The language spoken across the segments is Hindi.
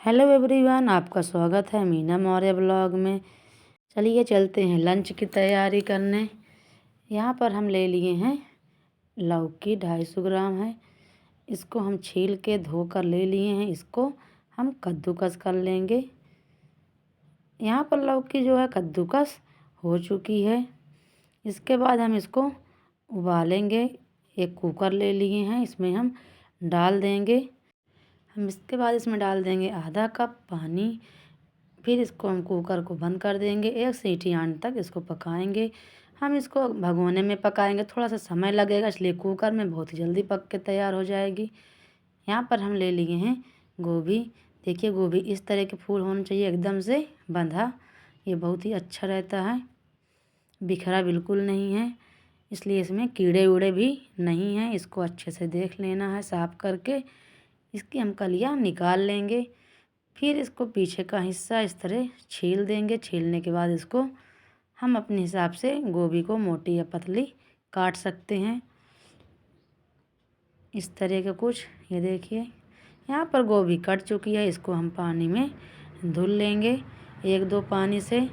हेलो एवरीवन, आपका स्वागत है मीना मौर्य ब्लॉग में। चलिए चलते हैं लंच की तैयारी करने। यहाँ पर हम ले लिए हैं लौकी, 250 ग्राम है। इसको हम छील के धोकर ले लिए हैं। इसको हम कद्दूकस कर लेंगे। यहाँ पर लौकी जो है कद्दूकस हो चुकी है। इसके बाद हम इसको उबालेंगे। एक कुकर ले लिए हैं, इसमें हम डाल देंगे। हम इसके बाद इसमें डाल देंगे आधा कप पानी। फिर इसको हम कुकर को बंद कर देंगे। एक सीटी आने तक इसको पकाएंगे। हम इसको भगोने में पकाएंगे, थोड़ा सा समय लगेगा, इसलिए कुकर में बहुत ही जल्दी पक के तैयार हो जाएगी। यहाँ पर हम ले लिए हैं गोभी। देखिए गोभी इस तरह के फूल होने चाहिए, एकदम से बंधा। ये बहुत ही अच्छा रहता है, बिखरा बिल्कुल नहीं है, इसलिए इसमें कीड़े उड़े भी नहीं हैं। इसको अच्छे से देख लेना है साफ़ करके। इसकी हम कलियाँ निकाल लेंगे। फिर इसको पीछे का हिस्सा इस तरह छील देंगे। छीलने के बाद इसको हम अपने हिसाब से गोभी को मोटी या पतली काट सकते हैं, इस तरह का कुछ। ये देखिए यहाँ पर गोभी कट चुकी है। इसको हम पानी में धुल लेंगे, 1-2 पानी से।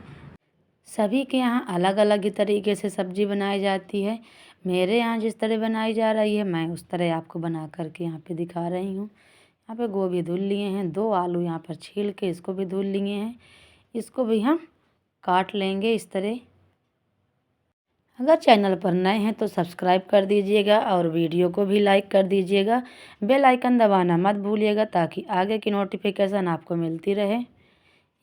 सभी के यहाँ अलग अलग ही तरीके से सब्ज़ी बनाई जाती है। मेरे यहाँ जिस तरह बनाई जा रही है, मैं उस तरह आपको बना करके यहाँ पे दिखा रही हूँ। यहाँ पे गोभी धुल लिए हैं, 2 आलू यहाँ पर छील के इसको भी धुल लिए हैं। इसको भी हम काट लेंगे इस तरह। अगर चैनल पर नए हैं तो सब्सक्राइब कर दीजिएगा और वीडियो को भी लाइक कर दीजिएगा। बेल आइकन दबाना मत भूलिएगा, ताकि आगे की नोटिफिकेशन आपको मिलती रहे।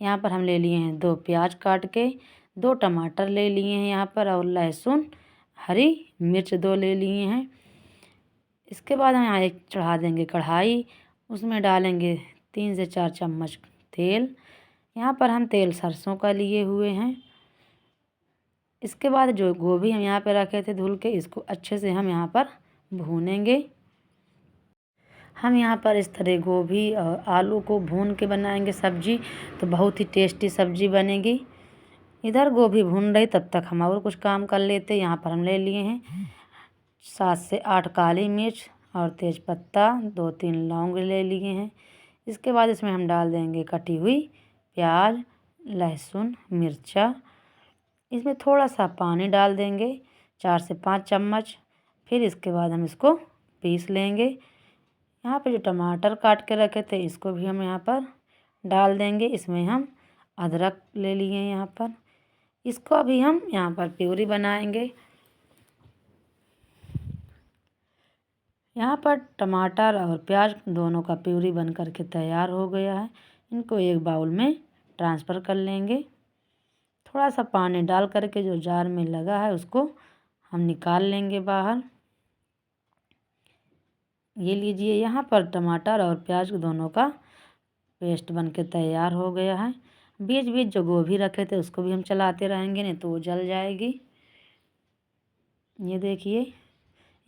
यहाँ पर हम ले लिए हैं 2 प्याज काट के, 2 टमाटर ले लिए हैं यहाँ पर, और लहसुन, हरी मिर्च 2 ले लिए हैं। इसके बाद हम यहाँ एक चढ़ा देंगे कढ़ाई। उसमें डालेंगे 3 से 4 चम्मच तेल। यहाँ पर हम तेल सरसों का लिए हुए हैं। इसके बाद जो गोभी हम यहाँ पे रखे थे धुल के, इसको अच्छे से हम यहाँ पर भूनेंगे। हम यहाँ पर इस तरह गोभी और आलू को भून के बनाएंगे सब्जी, तो बहुत ही टेस्टी सब्जी बनेगी। इधर गोभी भून रही, तब तक हम और कुछ काम कर लेते। यहाँ पर हम ले लिए हैं 7 से 8 काली मिर्च और तेज़पत्ता, 2-3 लौंग ले लिए हैं। इसके बाद इसमें हम डाल देंगे कटी हुई प्याज, लहसुन, मिर्चा। इसमें थोड़ा सा पानी डाल देंगे, 4 से 5 चम्मच। फिर इसके बाद हम इसको पीस लेंगे। यहाँ पे जो टमाटर काट के रखे थे, इसको भी हम यहाँ पर डाल देंगे। इसमें हम अदरक ले लिए हैं यहाँ पर, इसको अभी हम यहाँ पर प्यूरी बनाएंगे। यहाँ पर टमाटर और प्याज दोनों का प्यूरी बन कर के तैयार हो गया है। इनको एक बाउल में ट्रांसफ़र कर लेंगे। थोड़ा सा पानी डाल करके जो जार में लगा है उसको हम निकाल लेंगे बाहर। ये लीजिए, यहाँ पर टमाटर और प्याज दोनों का पेस्ट बन के तैयार हो गया है। बीच बीच जो गोभी रखे थे उसको भी हम चलाते रहेंगे, नहीं तो वो जल जाएगी। ये देखिए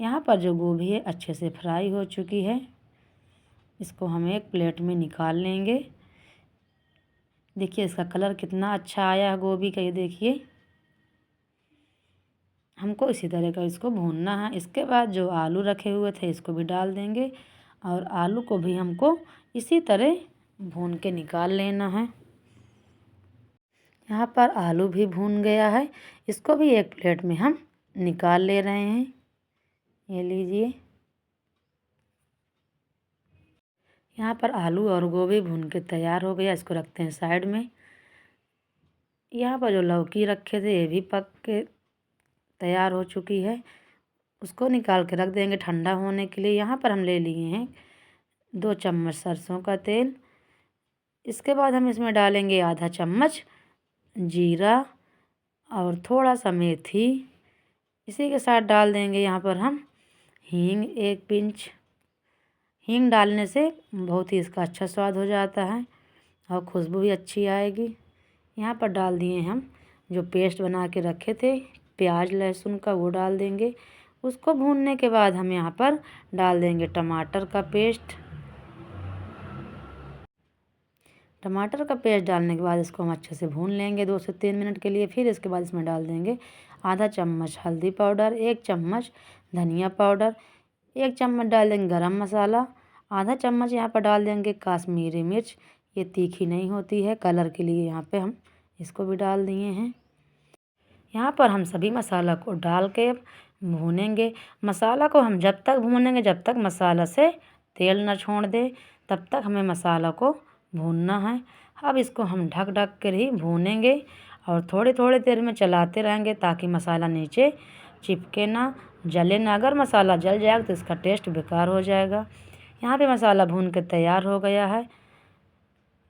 यहाँ पर जो गोभी है अच्छे से फ्राई हो चुकी है। इसको हम एक प्लेट में निकाल लेंगे। देखिए इसका कलर कितना अच्छा आया है गोभी का। ये देखिए हमको इसी तरह का इसको भूनना है। इसके बाद जो आलू रखे हुए थे इसको भी डाल देंगे, और आलू को भी हमको इसी तरह भून के निकाल लेना है। यहाँ पर आलू भी भून गया है, इसको भी एक प्लेट में हम निकाल ले रहे हैं। ये लीजिए, यहाँ पर आलू और गोभी भून के तैयार हो गया। इसको रखते हैं साइड में। यहाँ पर जो लौकी रखे थे ये भी पक के तैयार हो चुकी है, उसको निकाल के रख देंगे ठंडा होने के लिए। यहाँ पर हम ले लिए हैं 2 चम्मच सरसों का तेल। इसके बाद हम इसमें डालेंगे आधा चम्मच जीरा और थोड़ा सा मेथी। इसी के साथ डाल देंगे यहाँ पर हम हींग, 1 पिंच। हींग डालने से बहुत ही इसका अच्छा स्वाद हो जाता है और खुशबू भी अच्छी आएगी। यहाँ पर डाल दिए हम जो पेस्ट बना के रखे थे प्याज लहसुन का, वो डाल देंगे। उसको भूनने के बाद हम यहाँ पर डाल देंगे टमाटर का पेस्ट। टमाटर का पेस्ट डालने के बाद इसको हम अच्छे से भून लेंगे 2 से 3 मिनट के लिए। फिर इसके बाद इसमें डाल देंगे आधा चम्मच हल्दी पाउडर, 1 चम्मच धनिया पाउडर, 1 चम्मच डाल देंगे गरम मसाला, आधा चम्मच यहाँ पर डाल देंगे काश्मीरी मिर्च। ये तीखी नहीं होती है, कलर के लिए यहाँ पे हम इसको भी डाल दिए हैं। यहाँ पर हम सभी मसाला को डाल के भूनेंगे। मसाला को हम जब तक भूनेंगे जब तक मसाला से तेल न छोड़ दे, तब तक हमें मसाला को भूनना है। अब इसको हम ढक ढक कर ही भूनेंगे और थोड़ी थोड़ी देर में चलाते रहेंगे ताकि मसाला नीचे चिपके ना, जले ना। अगर मसाला जल जाएगा तो इसका टेस्ट बेकार हो जाएगा। यहाँ पे मसाला भून के तैयार हो गया है।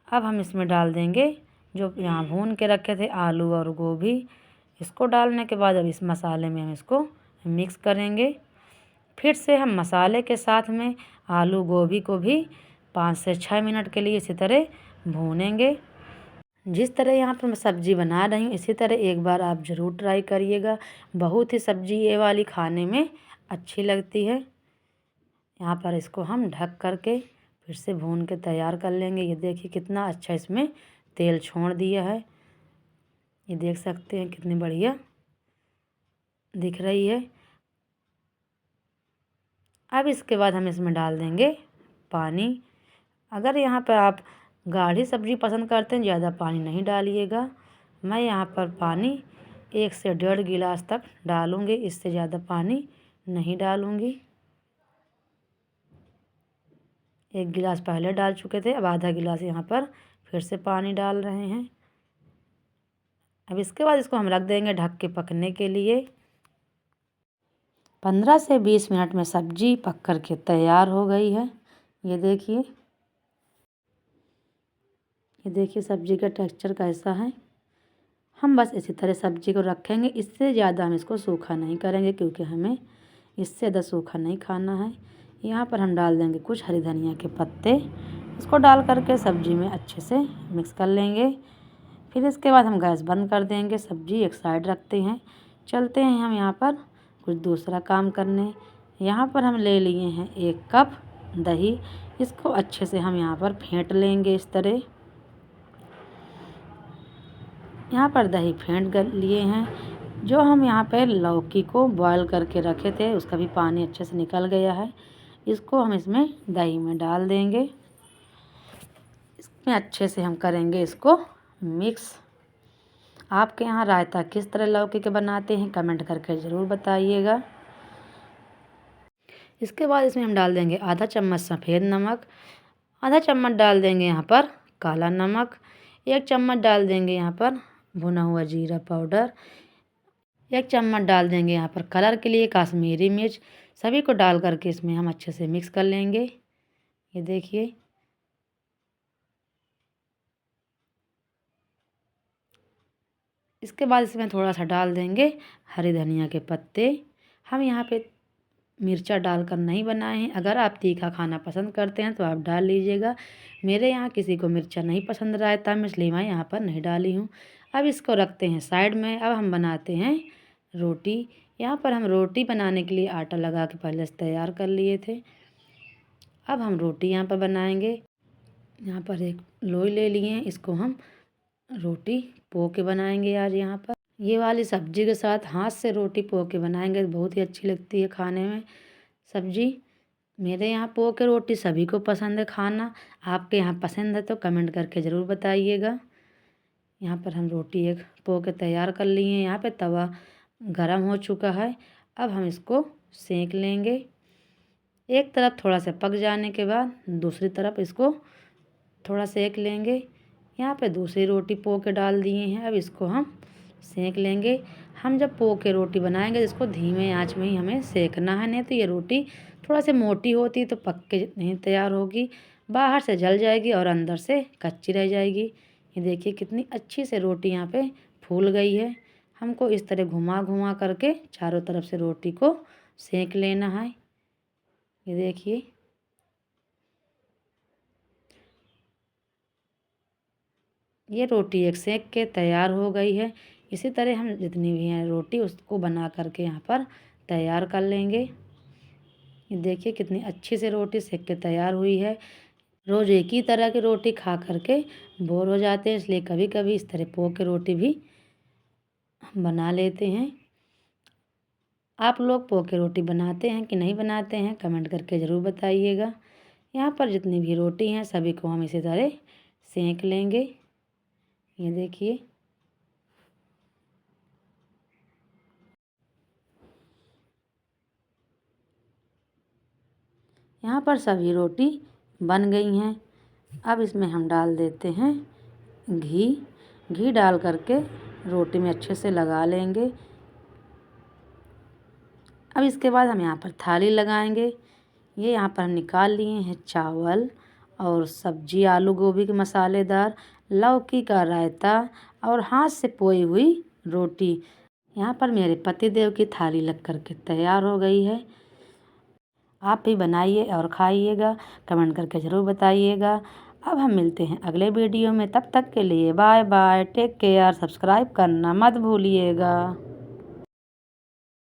अब हम इसमें डाल देंगे जो यहाँ भून के रखे थे आलू और गोभी। इसको डालने के बाद अब इस मसाले में हम इसको मिक्स करेंगे। फिर से हम मसाले के साथ में आलू गोभी को भी 5 से 6 मिनट के लिए इसी तरह भूनेंगे। जिस तरह यहाँ पर मैं सब्ज़ी बना रही हूँ इसी तरह एक बार आप ज़रूर ट्राई करिएगा। बहुत ही सब्ज़ी ये वाली खाने में अच्छी लगती है। यहाँ पर इसको हम ढक करके फिर से भून के तैयार कर लेंगे। ये देखिए कितना अच्छा इसमें तेल छोड़ दिया है। ये देख सकते हैं कितनी बढ़िया दिख रही है। अब इसके बाद हम इसमें डाल देंगे पानी। अगर यहाँ पर आप गाढ़ी सब्ज़ी पसंद करते हैं ज़्यादा पानी नहीं डालिएगा। मैं यहाँ पर पानी 1 से 1.5 गिलास तक डालूँगी, इससे ज़्यादा पानी नहीं डालूँगी। 1 गिलास पहले डाल चुके थे, अब आधा गिलास यहाँ पर फिर से पानी डाल रहे हैं। अब इसके बाद इसको हम रख देंगे ढक के पकने के लिए। 15 से 20 मिनट में सब्ज़ी पक कर के तैयार हो गई है। ये देखिए सब्ज़ी का टेक्सचर कैसा है। हम बस इसी तरह सब्ज़ी को रखेंगे, इससे ज़्यादा हम इसको सूखा नहीं करेंगे क्योंकि हमें इससे ज़्यादा सूखा नहीं खाना है। यहाँ पर हम डाल देंगे कुछ हरी धनिया के पत्ते। इसको डाल करके सब्ज़ी में अच्छे से मिक्स कर लेंगे। फिर इसके बाद हम गैस बंद कर देंगे, सब्ज़ी एक साइड रखते हैं। चलते हैं हम यहाँ पर कुछ दूसरा काम करने। यहाँ पर हम ले लिए हैं 1 कप दही। इसको अच्छे से हम यहाँ पर फेंट लेंगे इस तरह। यहाँ पर दही फेंट कर लिए हैं। जो हम यहाँ पर लौकी को बॉयल करके रखे थे उसका भी पानी अच्छे से निकल गया है। इसको हम इसमें दही में डाल देंगे। इसमें अच्छे से हम करेंगे इसको मिक्स। आपके यहाँ रायता किस तरह लौकी के बनाते हैं कमेंट करके ज़रूर बताइएगा। इसके बाद इसमें हम डाल देंगे आधा चम्मच सफ़ेद नमक, आधा चम्मच डाल देंगे यहाँ पर काला नमक, 1 चम्मच डाल देंगे यहाँ पर भुना हुआ जीरा पाउडर, 1 चम्मच डाल देंगे यहाँ पर कलर के लिए कश्मीरी मिर्च। सभी को डाल करके इसमें हम अच्छे से मिक्स कर लेंगे। ये देखिए इसके बाद इसमें थोड़ा सा डाल देंगे हरी धनिया के पत्ते। हम यहाँ पे मिर्चा डालकर नहीं बनाए हैं। अगर आप तीखा खाना पसंद करते हैं तो आप डाल लीजिएगा। मेरे यहाँ किसी को मिर्चा नहीं पसंद रहता है इसलिए मैं यहाँ पर नहीं डाली हूँ। अब इसको रखते हैं साइड में। अब हम बनाते हैं रोटी। यहाँ पर हम रोटी बनाने के लिए आटा लगा के पहले से तैयार कर लिए थे। अब हम रोटी यहाँ पर बनाएंगे। यहाँ पर एक लोई ले लिए हैं, इसको हम रोटी पो के बनाएंगे आज। यहाँ पर ये वाली सब्ज़ी के साथ हाथ से रोटी पो के बनाएंगे तो बहुत ही अच्छी लगती है खाने में सब्ज़ी। मेरे यहाँ पो के रोटी सभी को पसंद है खाना। आपके यहाँ पसंद है तो कमेंट करके ज़रूर बताइएगा। यहाँ पर हम रोटी एक पो के तैयार कर लिए हैं। यहाँ पे तवा गरम हो चुका है। अब हम इसको सेंक लेंगे। एक तरफ थोड़ा सा पक जाने के बाद दूसरी तरफ इसको थोड़ा सेंक लेंगे। यहाँ पे दूसरी रोटी पो के डाल दिए हैं। अब इसको हम सेंक लेंगे। हम जब पो के रोटी बनाएंगे तो इसको धीमे आंच में ही हमें सेंकना है, नहीं तो ये रोटी थोड़ा सी मोटी होती है तो पक के नहीं तैयार होगी, बाहर से जल जाएगी और अंदर से कच्ची रह जाएगी। ये देखिए कितनी अच्छी से रोटी यहाँ पे फूल गई है। हमको इस तरह घुमा घुमा करके चारों तरफ से रोटी को सेंक लेना है। ये देखिए ये रोटी एक सेंक के तैयार हो गई है। इसी तरह हम जितनी भी हैं रोटी उसको बना करके यहाँ पर तैयार कर लेंगे। ये देखिए कितनी अच्छी से रोटी सेक के तैयार हुई है। रोज़ एक ही तरह की रोटी खा करके बोर हो जाते हैं, इसलिए कभी कभी इस तरह पो के रोटी भी बना लेते हैं। आप लोग पो के रोटी बनाते हैं कि नहीं बनाते हैं कमेंट करके ज़रूर बताइएगा। यहाँ पर जितनी भी रोटी हैं सभी को हम इसी तरह सेंक लेंगे। ये देखिए। यहाँ पर सभी रोटी बन गई हैं। अब इसमें हम डाल देते हैं घी। घी डाल करके रोटी में अच्छे से लगा लेंगे। अब इसके बाद हम यहाँ पर थाली लगाएंगे। ये यहाँ पर हम निकाल लिए हैं चावल और सब्जी, आलू गोभी के मसालेदार, लौकी का रायता और हाथ से पोई हुई रोटी। यहाँ पर मेरे पतिदेव की थाली लग कर के तैयार हो गई है। आप भी बनाइए और खाइएगा, कमेंट करके ज़रूर बताइएगा। अब हम मिलते हैं अगले वीडियो में, तब तक के लिए bye bye, take care, subscribe करना मत भूलिएगा।